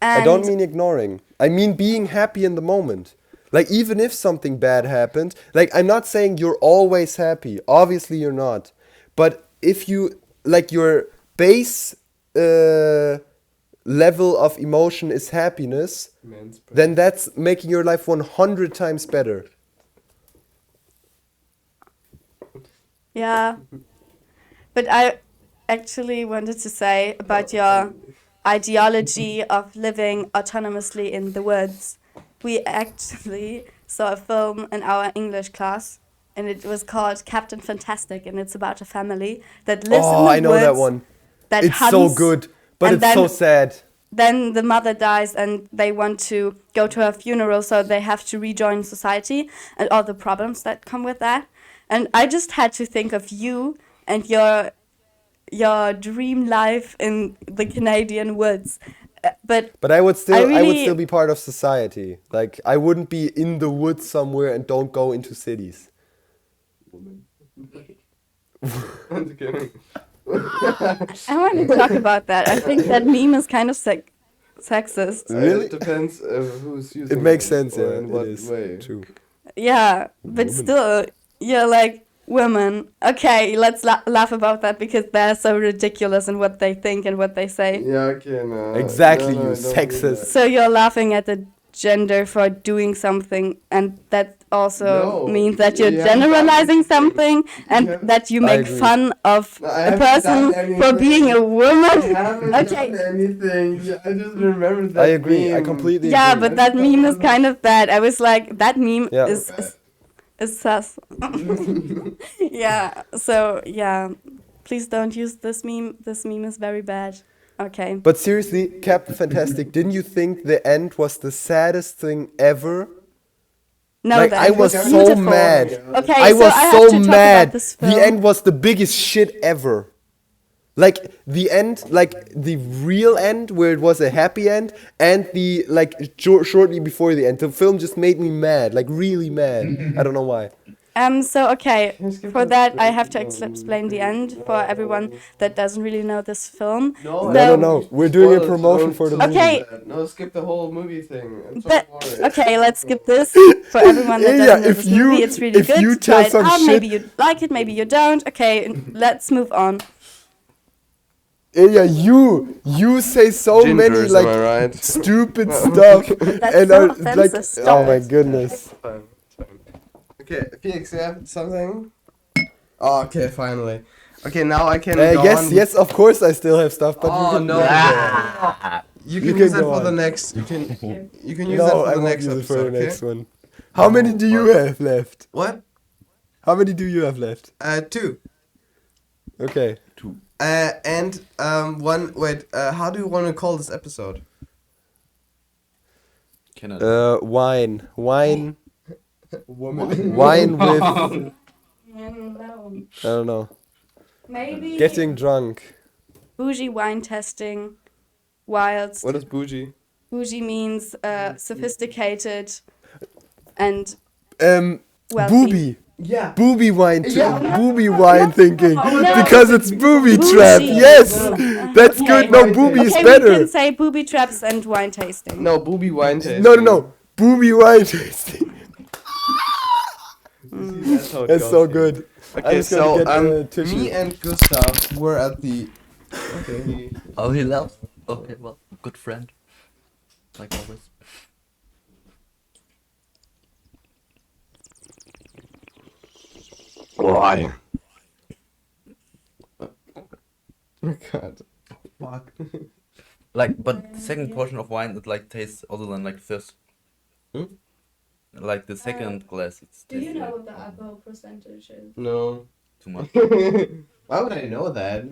And I don't mean ignoring. I mean being happy in the moment. Like, even if something bad happened, like, I'm not saying you're always happy. Obviously, you're not. But if you, like, your base level of emotion is happiness, then that's making your life 100 times better. yeah. But I actually wanted to say about your ideology of living autonomously in the woods. We actually saw a film in our English class, and it was called Captain Fantastic, and it's about a family that lives in Oh, the I know woods. that one. That It's hunts, so good, but and it's so sad. Then the mother dies, and they want to go to her funeral, so they have to rejoin society and all the problems that come with that. And I just had to think of you and your dream life in the Canadian woods. But I would still I I would really- still be part of society. Like, I wouldn't be in the woods somewhere and don't go into cities. I'm kidding. I want to talk about that. I think that meme is kind of sexist. Really? It depends who's using It makes it sense, or yeah. in It what is way. true. Yeah, but Woman. still, you're like, women. Okay, let's laugh about that because they're so ridiculous in what they think and what they say. Yeah, okay, no. Exactly, no, you don't do sexist. that. So you're laughing at the gender for doing something, and that also No. means that you're You haven't done generalizing anything. something and haven't- that you I make agree. fun of No, I a haven't person done for anything. being a I woman. haven't Okay. done anything. I just remembered that I agree. I meme. completely Yeah, agree. but that meme is kind of bad. I was like, that meme Yeah. is sus. Yeah. So yeah, please don't use this meme. This meme is very bad. Okay. But seriously, Captain Fantastic, didn't you think the end was the saddest thing ever? No, Like, the I end was was so beautiful. mad. Okay, I so was I have so to talk mad. about this film. The end was the biggest shit ever. Like the end, like the real end where it was a happy end, and the like shortly before the end. The film just made me mad, like really mad. I don't know why. So okay, Can you skip for that that I have to straight? explain the end for everyone that doesn't really know this film. No, No. We're doing a promotion for the movie. Okay. No, skip the whole movie thing. I'm so But bored. okay, let's skip this for everyone that Yeah, doesn't know if this you- movie. It's really if good. you Try tell it some out. shit- Maybe you like it, maybe you don't. Okay, let's move on. Ilya, you say so many Gingers, like am I right? stupid stuff, That's and so are offensive. like, Stop oh my it. goodness. Fine, fine. Okay, Felix, you have something? Oh, okay, finally. Okay, now I can go Yes, on. yes, of course I still have stuff, but Oh, you can. no. You can can use that go for the on. next. You can use No, that for I the won't next use it for the episode. Okay? next one. How many do you have left? What? How many do you have left? 2. Okay. And one. Wait. How do you want to call this episode? Wine, Woman. wine with. I No. don't know. Maybe Getting drunk. bougie wine testing, whilst What is bougie? bougie means sophisticated and wealthy. Booby. Yeah. Booby wine. Yeah. Booby wine thinking. No. Because it's booby Bougie. trap. Yes. That's Okay. good. No, booby is Okay, better. we can say booby traps and wine tasting. No, booby wine tasting. No. Booby wine tasting. That's, how it That's goes so here. good. Okay, just gonna so get a tissue. me and Gustav were at the. Okay. Oh, he left. Okay, well, good friend. Like always. Why? Oh God. Fuck. Like, but the second portion of wine, it like tastes other than like first. Hmm? Like the second glass, it's Do you tasty know what the alcohol percentage is? No. too much. Why would I know that?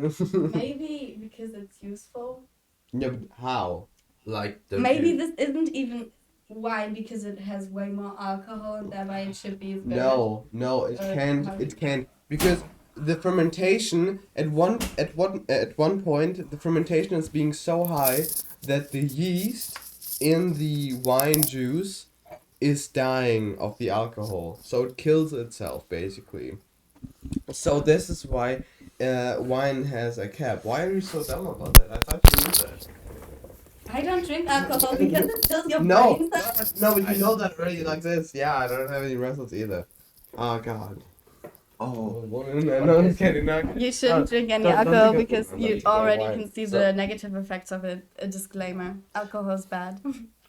Maybe because it's useful. Yeah, but how? Like, the Maybe this isn't even wine because it has way more alcohol and thereby it should be as good. No, it can't. It can't because the fermentation at one point the fermentation is being so high that the yeast in the wine juice is dying of the alcohol, so it kills itself basically. So this is why wine has a cap. Why are you so dumb about that? I thought you knew that. I don't drink alcohol because it fills your No, brain. no, but you know that already like this. Yeah, I don't have any results either. Oh God. Oh. No, I'm kidding. Not. You shouldn't drink any don't alcohol drink because alcohol. you Don't drink already wine. can see So- the negative effects of it. A disclaimer: alcohol is bad.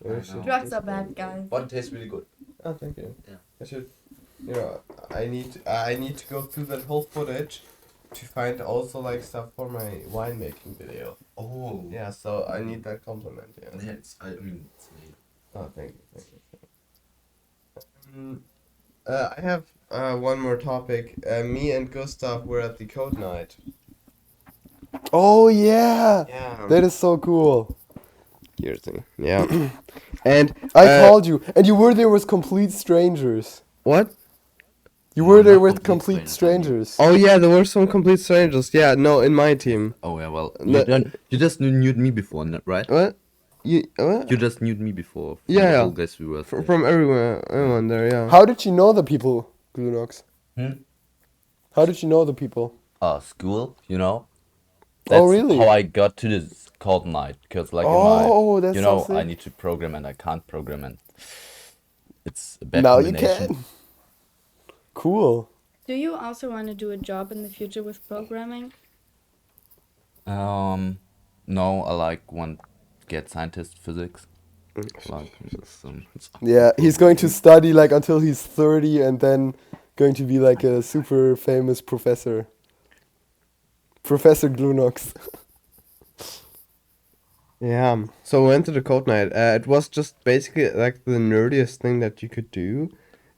Drugs are bad, guys. But it tastes really good. Oh, thank you. Yeah. I should. You know, I need to go through that whole footage to find also like stuff for my winemaking video. Oh. Yeah, so I need that compliment. Yeah. Yeah, I mean, it's made. Oh, thank you. I have one more topic. Me and Gustav were at the Code Night. Oh yeah. Yeah. That is so cool. Seriously. Yeah. And I called you, and you were there with complete strangers. What? You No, were there not with complete complete strangers. strangers. Oh yeah, there were some complete strangers. Yeah, no, in my team. Oh, yeah, well, The- you just knew me before, right? What? What? You just knew me before. From Yeah, the yeah. whole guys we were. From everyone there, yeah. How did you know the people, Glunox? Hmm? How did you know the people? School, you know. Oh, really? How I got to this cold night, because like Oh, in my, that's you so know, I sick. need to program and I can't program, and it's a bad Now you combination. can. Cool. Do you also want to do a job in the future with programming? No, I like want get scientist physics. Yeah, he's going to study like until he's 30 and then going to be like a super famous professor. Professor Glunox. Yeah. So we went to the code night. It was just basically like the nerdiest thing that you could do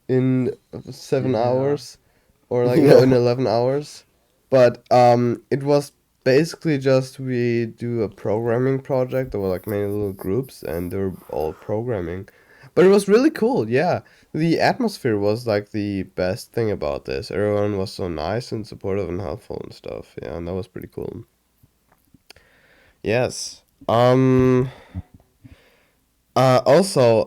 in 7 hours, or like no, in 11 hours. But it was basically just we do a programming project. There were like many little groups, and they were all programming. But it was really cool. Yeah, the atmosphere was like the best thing about this. Everyone was so nice and supportive and helpful and stuff. Yeah, and that was pretty cool. Yes. Also,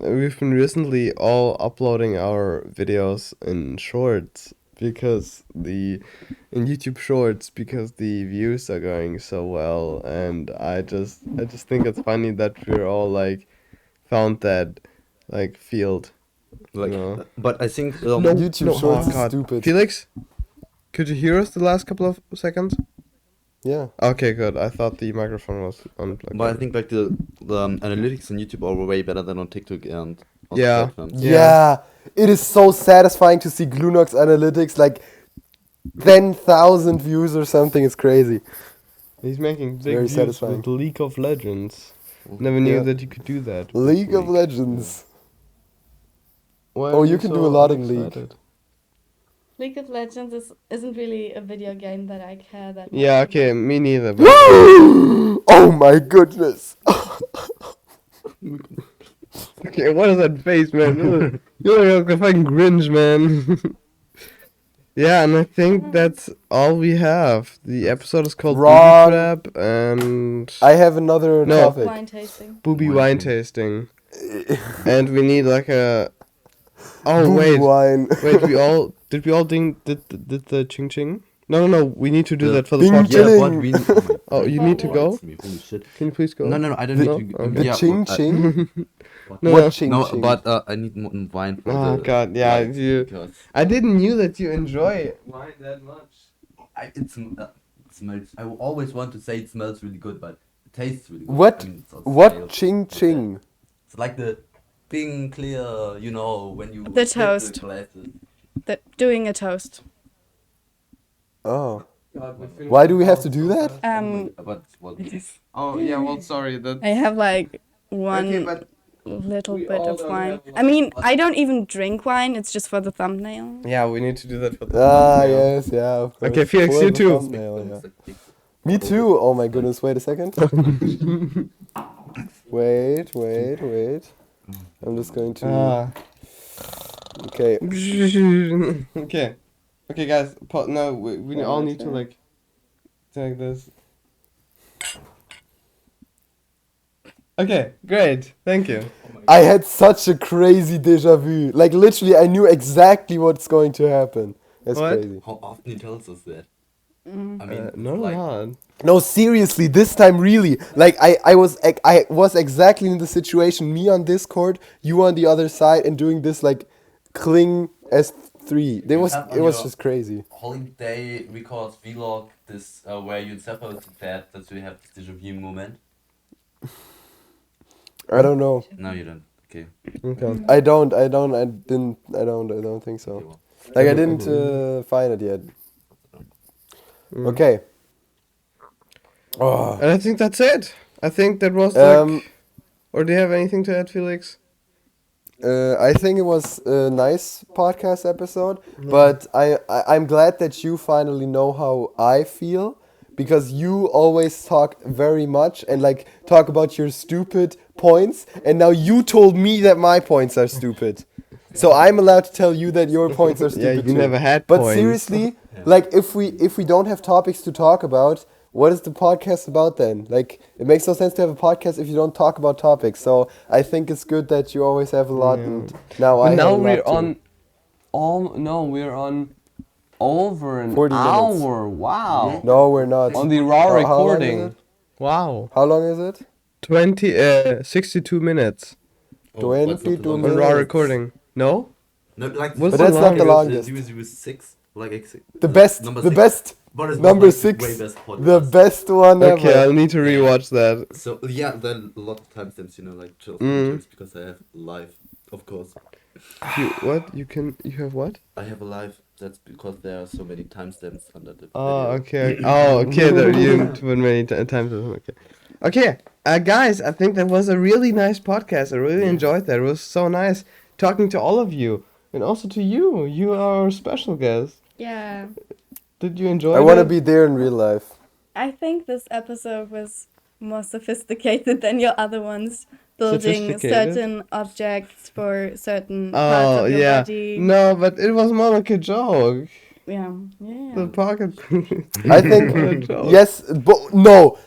we've been recently all uploading our videos in shorts because in YouTube Shorts because the views are going so well, and I just think it's funny that we're all like found that like field, you know. But I think YouTube Shorts is God. stupid. Felix, could you hear us the last couple of seconds? Yeah. Okay, good. I thought the microphone was unplugged. But I think like the analytics on YouTube are way better than on TikTok and other Yeah. platforms. Yeah. It is so satisfying to see Glunox analytics like 10,000 views or something. It's crazy. He's making big Very views satisfying. with League of Legends. Never knew Yeah. that you could do that. League of Legends. Why Oh, are you can do a lot in League. unexcited? League of Legends isn't really a video game that I care that much. Yeah, okay, me neither. But Oh my goodness. okay, what is that face, man? You look like a fucking Grinch, man. Yeah, and I think that's all we have. The episode is called Wrong. Booby Trap and I have another No. topic. Wine tasting. Booby Wine Wine tasting. Tasting. And we need like a... Oh, Booby wait. wine. Wait, did we all did the ching ching? No, we need to do The that for the Bing podcast. chilling. but we need, Oh, you need to go? Holy shit. Can you please go? No, I don't The- need to. The yeah, ching but, ching? No, What no. ching No, ching? but I need more wine for Oh, the God, yeah, lights, you- because I didn't knew that you enjoy wine that much. it smells. I always want to say it smells really good, but it tastes really good. What- I mean, it's also What stale. ching ching? It's like the bing clear, you know, when you The dip toast. glasses. Doing a toast. Oh. God, we finished Why do we the have to do that? But what? Oh, yeah, well, sorry. That... I have like one Okay, but little we bit all of don't wine. have a I lot mean, of I don't even drink wine. It's just for the thumbnail. yeah, we need to do that for the Ah, thumbnail. yes, yeah. Of course. Okay, Felix, For you the too. thumbnail, yeah. Me too. Oh my goodness. Wait a second. Wait. I'm just going to. Ah. Okay. Okay. Okay, guys. No, we all need to like this. Okay, great. Thank you. I had such a crazy deja vu. Like literally, I knew exactly what's going to happen. That's What? crazy. How often he tells us that? Mm. I mean, Not like, a lot. No, seriously, this time really. Like I was exactly in the situation. Me on Discord, you on the other side, and doing this like cling S3. It was just crazy. holiday records vlog, this where you separate that you have this deja vu moment. I don't know. No, you don't. Okay. Okay. I don't think so. Okay, well. Like I didn't find it yet. Okay. Oh. And I think that's it. I think that was Um, like... Or do you have anything to add, Felix? I think it was a nice podcast episode, but I'm glad that you finally know how I feel, because you always talk very much and like talk about your stupid points, and now you told me that my points are stupid. So I'm allowed to tell you that your points are Yeah, stupid you too. never had But points. seriously, like if we don't have topics to talk about, what is the podcast about then? Like it makes no sense to have a podcast if you don't talk about topics. So I think it's good that you always have a lot, and now I But now have a we're lot too. we're on over an 40 minutes. hour. Wow. No, we're not. On the raw How long is recording. it? Wow. How long is it? 62 minutes Oh, that's not the 22 on longest. raw minutes. recording. No? No, like What's But that's not the longest. longest. 006 Like The best, number the six. best, What is number like the 6, way best podcast? the best one Okay, ever. I'll need to rewatch that. So yeah, there are a lot of timestamps, like 12 Mm. times because I have live, of course. What? You have what? I have a live. That's because there are so many timestamps under the Oh, video. okay. Oh, okay. There you didn't put many times. Okay. Okay, guys, I think that was a really nice podcast. I really Yeah. enjoyed that. It was so nice talking to all of you, and also to you. You are our special guest. Yeah. Did you enjoy? I want to that? be there in real life. I think this episode was more sophisticated than your other ones, building Sophisticated? certain objects for certain parts Oh of your yeah. body. No, but it was more like a joke. Yeah. Yeah. The pocket. I think What a joke. yes, but no.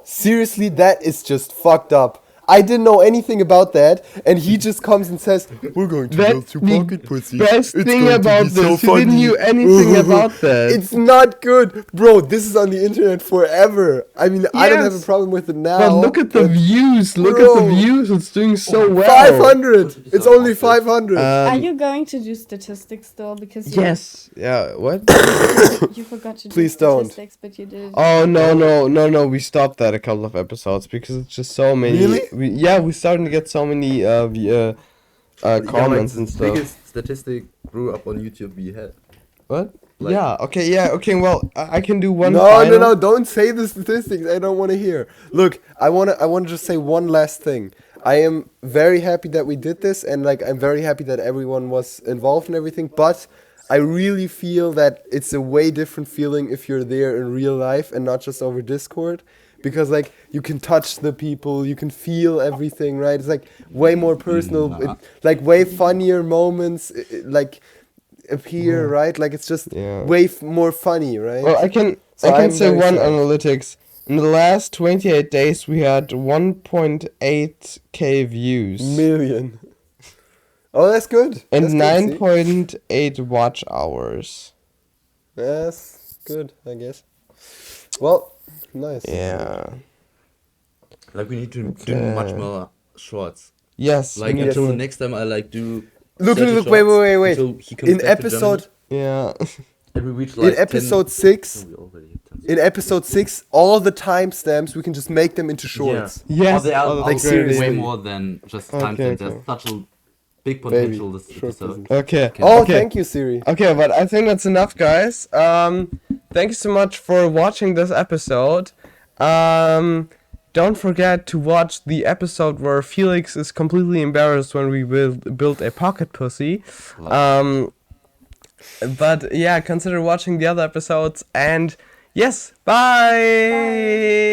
Seriously, that is just fucked up. I didn't know anything about that, and he just comes and says, "We're going to That's build two the pocket pussies." Best It's thing going to about be this, so you didn't funny." knew anything about that. It's not good, bro. This is on the internet forever. I mean, I don't have a Yes. problem with it now. But look at the but views. Look at Bro. the views. It's doing so well. 500. It's only 500. Are Um, you going to do statistics still? Because you, yes. Yeah. What? you forgot to Please do don't. statistics, but you did. Oh no! We stopped that a couple of episodes because it's just so many. Really? We're starting to get so many comments and the stuff. biggest statistic grew up on YouTube we had. What? Like- Yeah. Okay. Well, I can do one. No, final. don't say the statistics. I don't want to hear. Look, I want to just say one last thing. I am very happy that we did this, and like I'm very happy that everyone was involved and everything, but I really feel that it's a way different feeling if you're there in real life and not just over Discord, because like you can touch the people, you can feel everything, right? It's like way more personal, like way funnier moments like appear, right? Like it's just Yeah. way more funny, right? Well, I can So I can I'm say very one sad. analytics. In the last 28 days, we had 1.8k views Million. Oh, that's good. and That's good, see? 9.8 watch hours. That's good, I guess. Well, nice. Yeah. Like we need to do much more shorts. Yes. Like we need until to- next time I like do. Look, 30 look, wait. shorts until he comes In back to episode, Yeah. Germany. And we reach in like 10 episode 6, Oh, we already have 10. in episode 6, all the timestamps we can just make them into shorts. Yes. Or they are oh, that's like, a great seriously. way idea. more than just Okay, timestamps. okay. There's such a big Baby, potential this short episode. business. Okay. Oh, okay. thank you, Siri. Okay, but I think that's enough, guys. Thank you so much for watching this episode. Don't forget to watch the episode where Felix is completely embarrassed when we build a pocket pussy. But yeah, consider watching the other episodes, and yes, bye.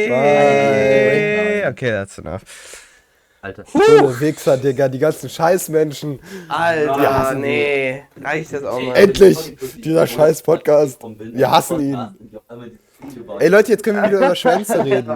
Bye. Okay, that's enough. Alter. So eine Wichser, Digga. Die ganzen Scheißmenschen. Alter, Wir hassen nee, reicht jetzt auch mal. Endlich! Dieser scheiß Podcast. Wir hassen ihn. Ey Leute, jetzt können wir wieder über Schwänze reden.